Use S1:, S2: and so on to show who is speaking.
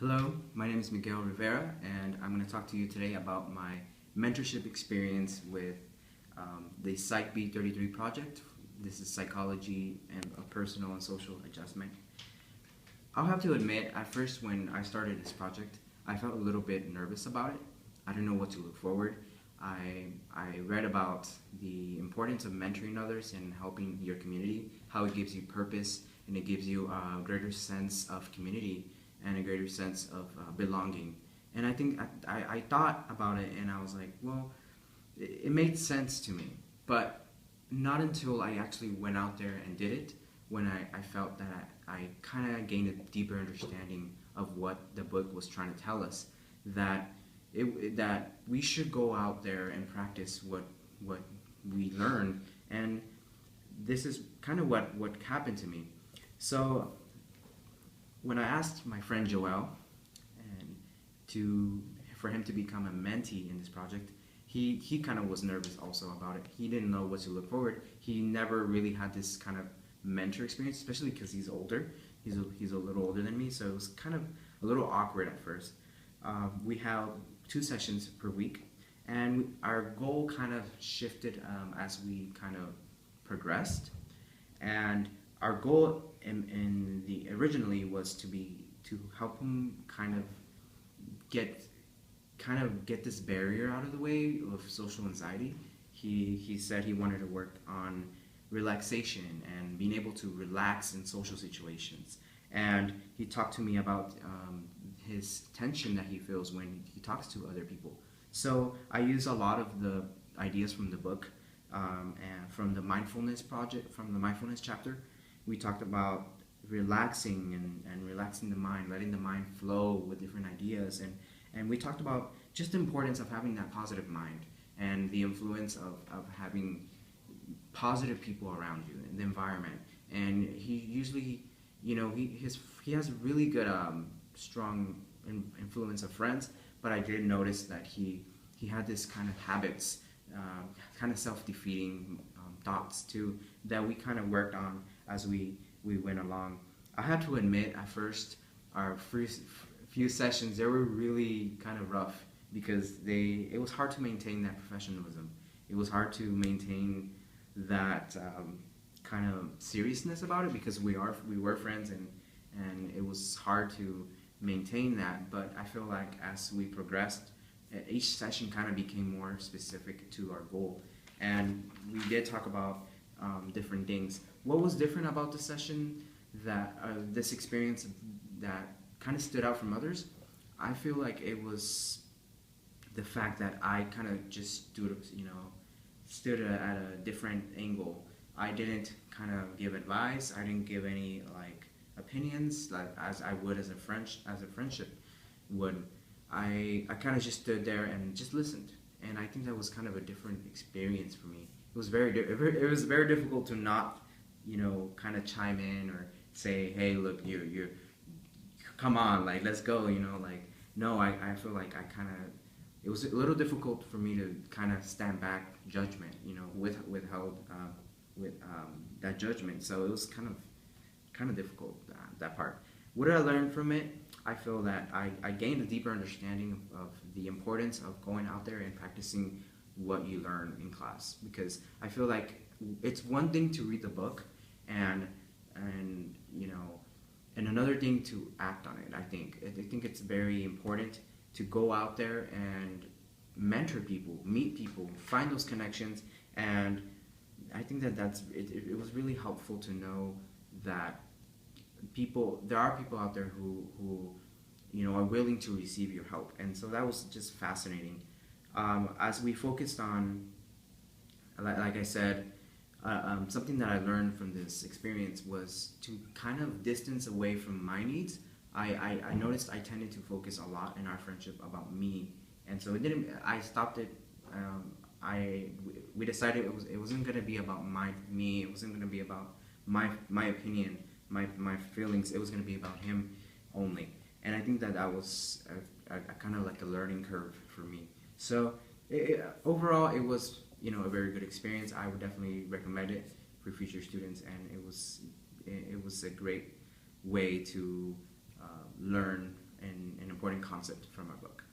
S1: Hello, my name is Miguel Rivera, and I'm going to talk to you today about my mentorship experience with the Psych B33 project. This is psychology and personal and social adjustment. I'll have to admit, at first when I started this project, I felt a little bit nervous about it. I didn't know what to look forward. I read about the importance of mentoring others and helping your community, how it gives you purpose and it gives you a greater sense of community and a greater sense of belonging. And I think I thought about it and I was like, well, it made sense to me. But not until I actually went out there and did it, when I felt that I kind of gained a deeper understanding of what the book was trying to tell us, that that we should go out there and practice what we learned. And this is kind of what happened to me. So when I asked my friend Joel for him to become a mentee in this project, he kind of was nervous also about it. He didn't know what to look forward. He never really had this kind of mentor experience, especially because he's older. He's a little older than me, so it was kind of a little awkward at first. We have 2 sessions per week, and our goal kind of shifted as we kind of progressed. And our goal originally was to help him kind of get this barrier out of the way of social anxiety. He said he wanted to work on relaxation and being able to relax in social situations. And he talked to me about his tension that he feels when he talks to other people. So I use a lot of the ideas from the book and from the mindfulness project, from the mindfulness chapter. We talked about relaxing and relaxing the mind, letting the mind flow with different ideas, and we talked about just the importance of having that positive mind and the influence of having positive people around you in the environment. And he usually, he has really good strong influence of friends, but I did notice that he had this kind of habits, kind of self-defeating thoughts too, that we kind of worked on as we went along. I had to admit, at first, our first few sessions, they were really kind of rough because it was hard to maintain that professionalism. It was hard to maintain that kind of seriousness about it because we were friends, and it was hard to maintain that. But I feel like as we progressed, each session kind of became more specific to our goal, and we did talk about different things. What was different about the session, that this experience that kind of stood out from others? I feel like it was the fact that I kind of just stood at a different angle. I didn't kind of give advice. I didn't give any opinions as I would as a friendship would. I kind of just stood there and just listened, and I think that was kind of a different experience for me. It was very difficult to not kind of chime in or say, hey, look, you come on, let's go, no, I feel like it was a little difficult for me to kind of stand back judgment, withheld that judgment. So it was kind of difficult, that part. What did I learn from it? I feel that I gained a deeper understanding of the importance of going out there and practicing what you learn in class, because I feel like it's one thing to read the book and another thing to act on it. I think it's very important to go out there and mentor people, meet people, find those connections. And I think it was really helpful to know that there are people out there who are willing to receive your help. And so that was just fascinating. As we focused on, like I said, something that I learned from this experience was to kind of distance away from my needs. I noticed I tended to focus a lot in our friendship about me, and so I stopped it. We decided it wasn't going to be about me. It wasn't going to be about my opinion, my feelings. It was going to be about him only. And I think that was a kind of like a learning curve for me. So overall, it was a very good experience. I would definitely recommend it for future students, and it was a great way to learn important concept from our book.